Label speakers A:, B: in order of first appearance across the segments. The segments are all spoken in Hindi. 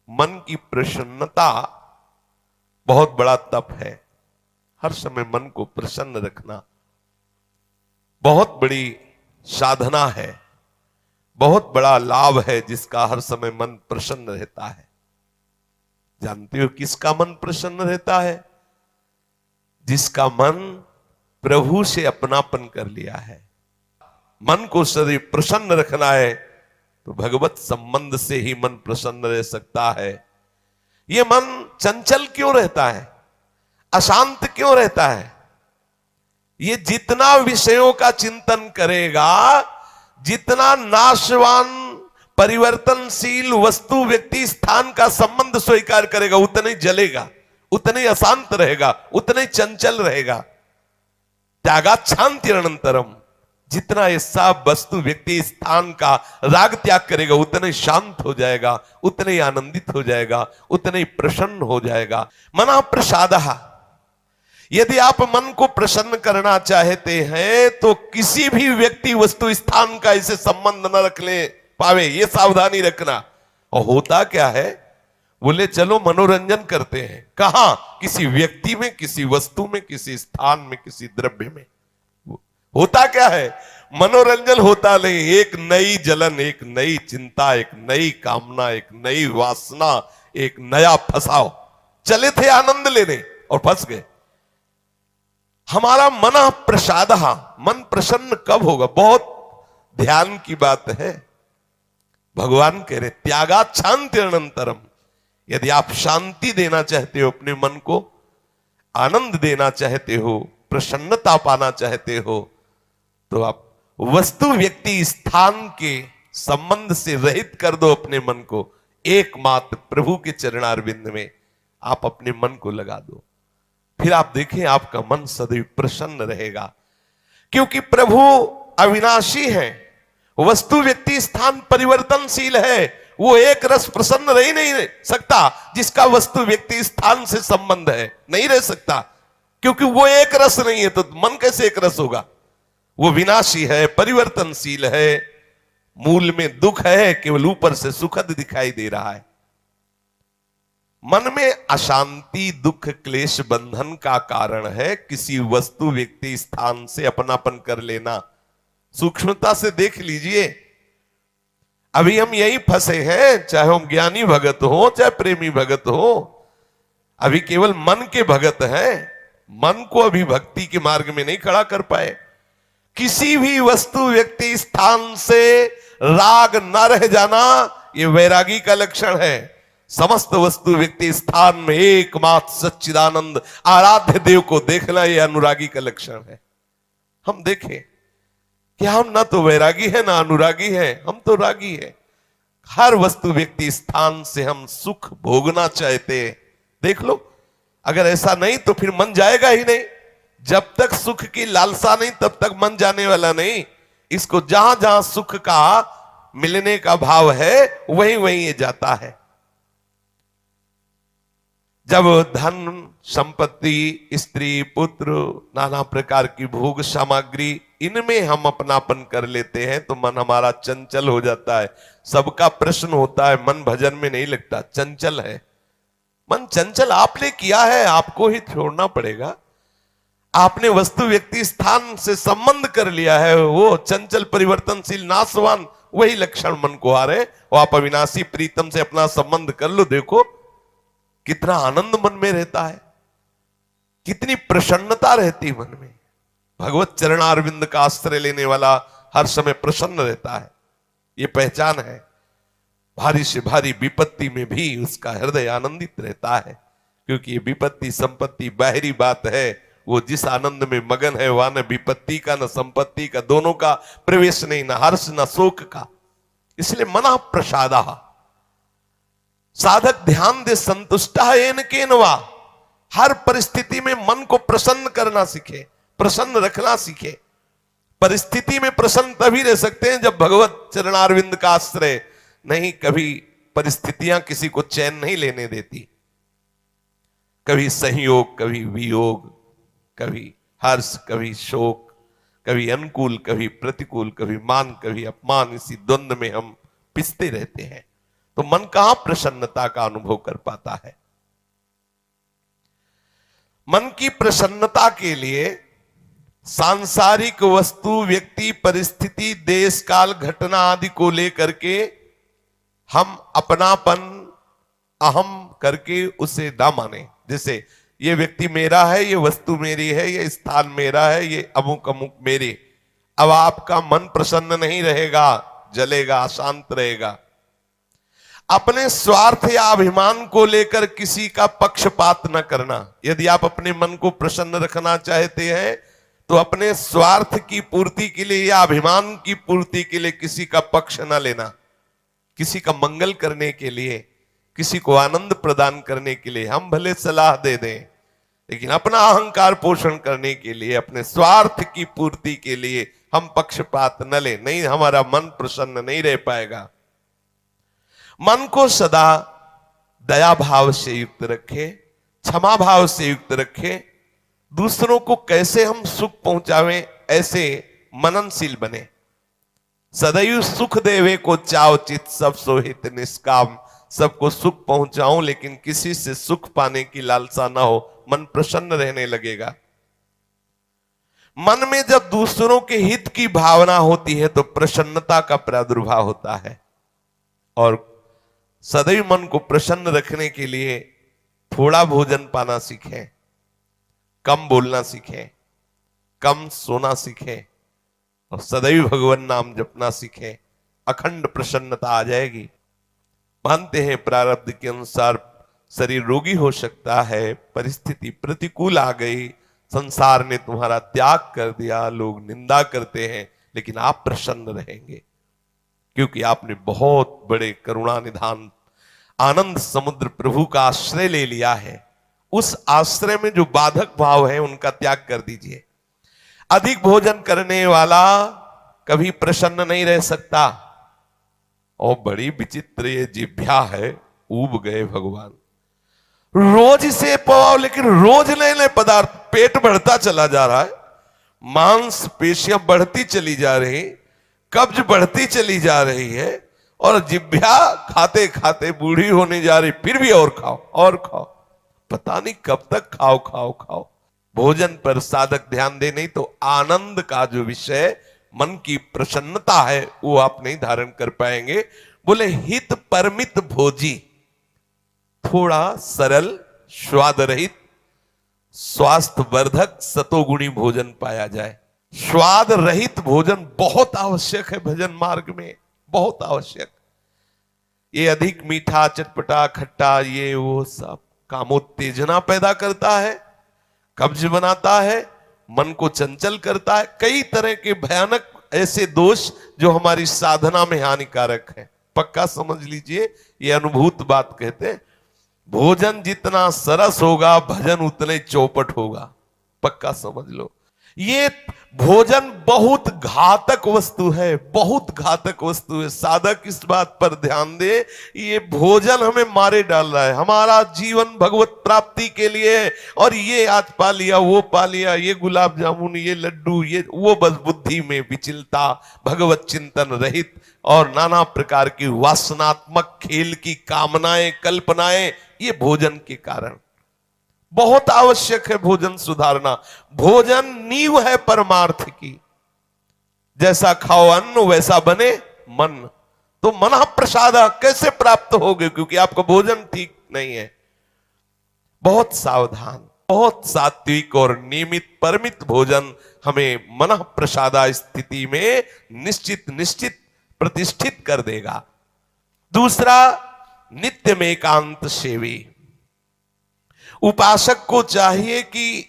A: मन की प्रसन्नता बहुत बड़ा तप है। हर समय मन को प्रसन्न रखना बहुत बड़ी साधना है, बहुत बड़ा लाभ है, जिसका हर समय मन प्रसन्न रहता है। जानते हो किसका मन प्रसन्न रहता है? जिसका मन प्रभु से अपनापन कर लिया है। मन को सदैव प्रसन्न रखना है तो भगवत संबंध से ही मन प्रसन्न रह सकता है। ये मन चंचल क्यों रहता है, अशांत क्यों रहता है? ये जितना विषयों का चिंतन करेगा, जितना नाशवान परिवर्तनशील वस्तु व्यक्ति स्थान का संबंध स्वीकार करेगा, उतना ही जलेगा, उतना ही अशांत रहेगा, उतना ही चंचल रहेगा। त्यागात् शान्तिरनंतरम, जितना ये सब वस्तु व्यक्ति स्थान का राग त्याग करेगा, उतना ही शांत हो जाएगा, उतना ही आनंदित हो जाएगा, उतना ही प्रसन्न हो जाएगा। मना प्रसादः, यदि आप मन को प्रसन्न करना चाहते हैं तो किसी भी व्यक्ति वस्तु स्थान का इसे संबंध न रख ले पावे, ये सावधानी रखना। और होता क्या है, बोले चलो मनोरंजन करते हैं, कहां? किसी व्यक्ति में, किसी वस्तु में, किसी स्थान में, किसी द्रव्य में। होता क्या है, मनोरंजन होता नहीं, एक नई जलन, एक नई चिंता, एक नई कामना, एक नई वासना, एक नया फसाव। चले थे आनंद लेने और फंस गए। हमारा मन प्रसाद, मन प्रसन्न कब होगा? बहुत ध्यान की बात है। भगवान कह रहे त्यागात् शान्तिरनंतरम, यदि आप शांति देना चाहते हो, अपने मन को आनंद देना चाहते हो, प्रसन्नता पाना चाहते हो, तो आप वस्तु व्यक्ति स्थान के संबंध से रहित कर दो अपने मन को। एकमात्र प्रभु के चरणारविंद में आप अपने मन को लगा दो, फिर आप देखें आपका मन सदैव प्रसन्न रहेगा। क्योंकि प्रभु अविनाशी है, वस्तु व्यक्ति स्थान परिवर्तनशील है। वो एक रस प्रसन्न रह ही नहीं सकता जिसका वस्तु व्यक्ति स्थान से संबंध है, नहीं रह सकता। क्योंकि वो एक रस नहीं है तो मन कैसे एक रस होगा? वो विनाशी है, परिवर्तनशील है, मूल में दुख है, केवल ऊपर से सुखद दिखाई दे रहा है। मन में अशांति, दुख, क्लेश, बंधन का कारण है किसी वस्तु व्यक्ति स्थान से अपनापन कर लेना। सूक्ष्मता से देख लीजिए, अभी हम यही फंसे हैं, चाहे हम ज्ञानी भगत हो, चाहे प्रेमी भगत हो, अभी केवल मन के भगत हैं। मन को अभी भक्ति के मार्ग में नहीं खड़ा कर पाए। किसी भी वस्तु व्यक्ति स्थान से राग न रह जाना, यह वैरागी का लक्षण है। समस्त वस्तु व्यक्ति स्थान में एकमात्र सच्चिदानंद आराध्य देव को देखना, यह अनुरागी का लक्षण है। हम देखें कि हम ना तो वैरागी है ना अनुरागी है, हम तो रागी है। हर वस्तु व्यक्ति स्थान से हम सुख भोगना चाहते हैं। देख लो, अगर ऐसा नहीं तो फिर मन जाएगा ही नहीं। जब तक सुख की लालसा नहीं तब तक मन जाने वाला नहीं। इसको जहां जहां सुख का मिलने का भाव है वहीं वहीं ये जाता है। जब धन संपत्ति, स्त्री, पुत्र, नाना प्रकार की भोग सामग्री, इनमें हम अपनापन कर लेते हैं तो मन हमारा चंचल हो जाता है। सबका प्रश्न होता है, मन भजन में नहीं लगता, चंचल है। मन चंचल आपने किया है, आपको ही छोड़ना पड़ेगा। आपने वस्तु व्यक्ति स्थान से संबंध कर लिया है, वो चंचल परिवर्तनशील नाशवान वही लक्षण मन को आ रहे। वो आप अविनाशी प्रीतम से अपना संबंध कर लो, देखो कितना आनंद मन में रहता है, कितनी प्रसन्नता रहती है मन में। भगवत चरणारविंद का आश्रय लेने वाला हर समय प्रसन्न रहता है, ये पहचान है। भारी से भारी विपत्ति में भी उसका हृदय आनंदित रहता है, क्योंकि ये विपत्ति संपत्ति बाहरी बात है। वो जिस आनंद में मगन है वहां न विपत्ति का न संपत्ति का, दोनों का प्रवेश नहीं, न हर्ष न शोक का। इसलिए मना प्रसादः, साधक ध्यान दे संतुष्टा येन केनवा। हर परिस्थिति में मन को प्रसन्न करना सीखे, प्रसन्न रखना सीखे। परिस्थिति में प्रसन्न तभी रह सकते हैं जब भगवत चरणारविंद का आश्रय नहीं। कभी परिस्थितियां किसी को चैन नहीं लेने देती, कभी संयोग, कभी वियोग, कभी हर्ष, कभी शोक, कभी अनुकूल, कभी प्रतिकूल, कभी मान, कभी अपमान। इसी द्वंद्व में हम पिसते रहते हैं। तो मन कहां प्रसन्नता का अनुभव कर पाता है। मन की प्रसन्नता के लिए सांसारिक वस्तु, व्यक्ति, परिस्थिति, देश काल, घटना आदि को लेकर के हम अपनापन, अहम करके उसे ना माने। जैसे ये व्यक्ति मेरा है, ये वस्तु मेरी है, ये स्थान मेरा है, ये अमुक अमुक मेरे। अब आपका मन प्रसन्न नहीं रहेगा, जलेगा, अशांत रहेगा। अपने स्वार्थ या अभिमान को लेकर किसी का पक्षपात न करना। यदि आप अपने मन को प्रसन्न रखना चाहते हैं तो अपने स्वार्थ की पूर्ति के लिए या अभिमान की पूर्ति के लिए किसी का पक्ष न लेना। किसी का मंगल करने के लिए, किसी को आनंद प्रदान करने के लिए हम भले सलाह दे दें, लेकिन अपना अहंकार पोषण करने के लिए, अपने स्वार्थ की पूर्ति के लिए हम पक्षपात न लें। नहीं, हमारा मन प्रसन्न नहीं रह पाएगा। मन को सदा दया भाव से युक्त रखे, क्षमा भाव से युक्त रखे। दूसरों को कैसे हम सुख पहुंचावें, ऐसे मननशील बने। सदैव सुख देवे को चाव चित, सब सोहित निष्काम। सबको सुख पहुंचाऊं लेकिन किसी से सुख पाने की लालसा ना हो, मन प्रसन्न रहने लगेगा। मन में जब दूसरों के हित की भावना होती है तो प्रसन्नता का प्रादुर्भाव होता है। और सदैव मन को प्रसन्न रखने के लिए थोड़ा भोजन पाना सीखें, कम बोलना सीखें, कम सोना सीखें और सदैव भगवान नाम जपना सीखें। अखंड प्रसन्नता आ जाएगी। मानते हैं प्रारब्ध के अनुसार शरीर रोगी हो सकता है, परिस्थिति प्रतिकूल आ गई, संसार ने तुम्हारा त्याग कर दिया, लोग निंदा करते हैं, लेकिन आप प्रसन्न रहेंगे क्योंकि आपने बहुत बड़े करुणा निधान आनंद समुद्र प्रभु का आश्रय ले लिया है। उस आश्रय में जो बाधक भाव है उनका त्याग कर दीजिए। अधिक भोजन करने वाला कभी प्रसन्न नहीं रह सकता। और बड़ी विचित्र ये जिह्वा है, ऊब गए भगवान। रोज से पवाओ, लेकिन रोज नए नए पदार्थ, पेट बढ़ता चला जा रहा है, मांस पेशियां बढ़ती चली जा रही, कब्ज बढ़ती चली जा रही है और जिह्वा खाते खाते बूढ़ी होने जा रही, फिर भी और खाओ और खाओ। पता नहीं कब तक खाओ खाओ खाओ। भोजन पर साधक ध्यान दे, नहीं तो आनंद का जो विषय मन की प्रसन्नता है वो आप नहीं धारण कर पाएंगे। बोले हित परमित भोजी, थोड़ा सरल, स्वाद रहित, स्वास्थ्य वर्धक, सतोगुणी भोजन पाया जाए। स्वाद रहित भोजन बहुत आवश्यक है भजन मार्ग में, बहुत आवश्यक। ये अधिक मीठा, चटपटा, खट्टा, ये वो सब कामोत्तेजना पैदा करता है, कब्ज बनाता है, मन को चंचल करता है। कई तरह के भयानक ऐसे दोष जो हमारी साधना में हानिकारक है। पक्का समझ लीजिए, ये अनुभूत बात कहते हैं। भोजन जितना सरस होगा, भजन उतने चौपट होगा। पक्का समझ लो। ये भोजन बहुत घातक वस्तु है, बहुत घातक वस्तु है। साधक इस बात पर ध्यान दे, ये भोजन हमें मारे डाल रहा है। हमारा जीवन भगवत प्राप्ति के लिए है और ये आज पा लिया, वो पा लिया, ये गुलाब जामुन, ये लड्डू, ये वो, बस बुद्धि में विचलता, भगवत चिंतन रहित और नाना प्रकार की वासनात्मक खेल की कामनाएं, कल्पनाएं, ये भोजन के कारण। बहुत आवश्यक है भोजन सुधारना। भोजन नींव है परमार्थ की। जैसा खाओ अन्न वैसा बने मन। तो मन प्रसाद कैसे प्राप्त होगे, क्योंकि आपका भोजन ठीक नहीं है। बहुत सावधान, बहुत सात्विक और नियमित परमित भोजन हमें मन प्रसादा स्थिति में निश्चित निश्चित प्रतिष्ठित कर देगा। दूसरा, नित्य में एकांत सेवी। उपासक को चाहिए कि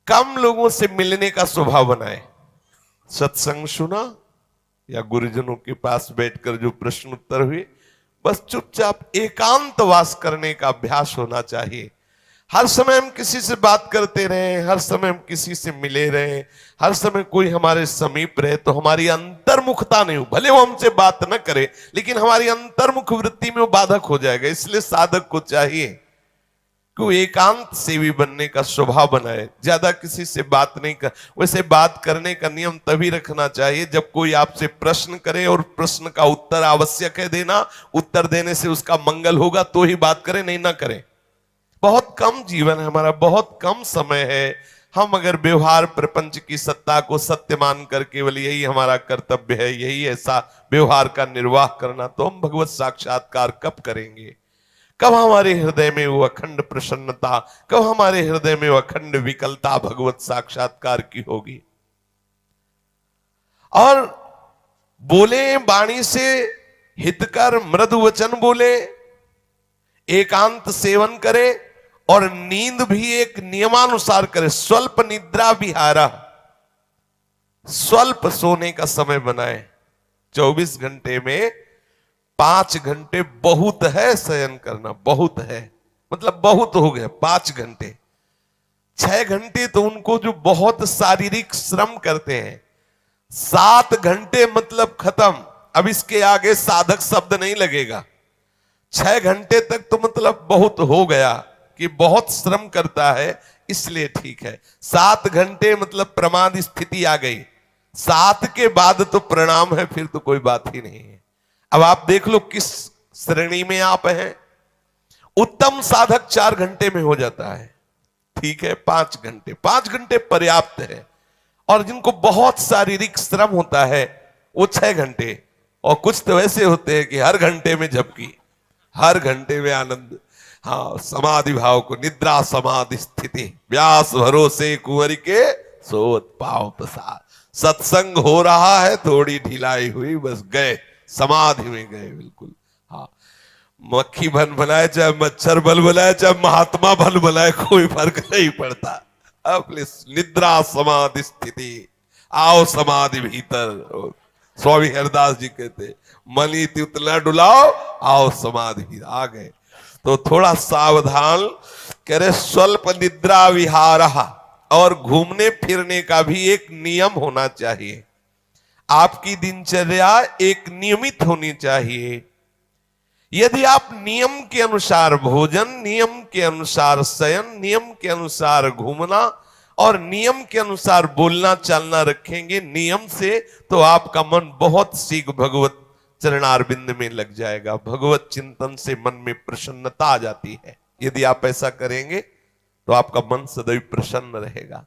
A: कम लोगों से मिलने का स्वभाव बनाए। सत्संग सुना या गुरुजनों के पास बैठकर जो प्रश्न उत्तर हुए, बस चुपचाप एकांत वास करने का अभ्यास होना चाहिए। हर समय हम किसी से बात करते रहे, हर समय हम किसी से मिले रहे, हर समय कोई हमारे समीप रहे, तो हमारी अंतर्मुखता नहीं हो। भले वो हमसे बात न करे, लेकिन हमारी अंतर्मुख वृत्ति में वो बाधक हो जाएगा। इसलिए साधक को चाहिए कि वो एकांत सेवी बनने का स्वभाव बनाए, ज्यादा किसी से बात नहीं कर। वैसे बात करने का नियम तभी रखना चाहिए जब कोई आपसे प्रश्न करे और प्रश्न का उत्तर आवश्यक है देना, उत्तर देने से उसका मंगल होगा तो ही बात करें, नहीं ना करें। बहुत कम जीवन है हमारा, बहुत कम समय है। हम अगर व्यवहार प्रपंच की सत्ता को सत्य मानकर केवल यही हमारा कर्तव्य है, यही ऐसा व्यवहार का निर्वाह करना, तो हम भगवत साक्षात्कार कब करेंगे? कब हमारे हृदय में वो अखंड प्रसन्नता, कब हमारे हृदय में वो अखंड विकलता भगवत साक्षात्कार की होगी? और बोले वाणी से हितकर मृदु वचन बोले, एकांत सेवन करे और नींद भी एक नियमानुसार करे। स्वल्प निद्रा विहारा, स्वल्प सोने का समय बनाए। 24 घंटे में 5 घंटे बहुत है शयन करना, बहुत है, मतलब बहुत हो गया 5 घंटे। 6 घंटे तो उनको जो बहुत शारीरिक श्रम करते हैं, 7 घंटे मतलब खत्म। अब इसके आगे साधक शब्द नहीं लगेगा। 6 घंटे तक तो मतलब बहुत हो गया कि बहुत श्रम करता है, इसलिए ठीक है। 7 घंटे मतलब प्रमाद स्थिति आ गई, 7 के बाद तो प्रणाम है, फिर तो कोई बात ही नहीं है। अब आप देख लो किस श्रेणी में आप हैं। उत्तम साधक 4 घंटे में हो जाता है, ठीक है। 5 घंटे, 5 घंटे पर्याप्त है। और जिनको बहुत शारीरिक श्रम होता है वो 6 घंटे, और कुछ तो ऐसे होते हैं कि हर घंटे में झपकी, हर घंटे में आनंद। हाँ, समाधि भाव को, निद्रा समाधि स्थिति, व्यास भरोसे कुंवर के सोत पाव प्रसाद। सत्संग हो रहा है, थोड़ी ढिलाई हुई, बस गए समाधि में, गए बिल्कुल। हाँ, मक्खी बन बनाए चाहे मच्छर बल बनाए चाहे महात्मा बल बनाए, कोई फर्क नहीं पड़ता। अब निद्रा समाधि स्थिति, आओ समाधि भीतर। स्वामी हरदास जी कहते, मनी उतना डुलाओ, आओ समाधि भीतर। आ गए तो थोड़ा सावधान करे। स्वल्प निद्रा विहारा, और घूमने फिरने का भी एक नियम होना चाहिए। आपकी दिनचर्या एक नियमित होनी चाहिए। यदि आप नियम के अनुसार भोजन, नियम के अनुसार शयन, नियम के अनुसार घूमना और नियम के अनुसार बोलना चालना रखेंगे नियम से, तो आपका मन बहुत शीघ्र भगवत चरणारविंद में लग जाएगा। भगवत चिंतन से मन में प्रसन्नता आ जाती है। यदि आप ऐसा करेंगे तो आपका मन सदैव प्रसन्न रहेगा।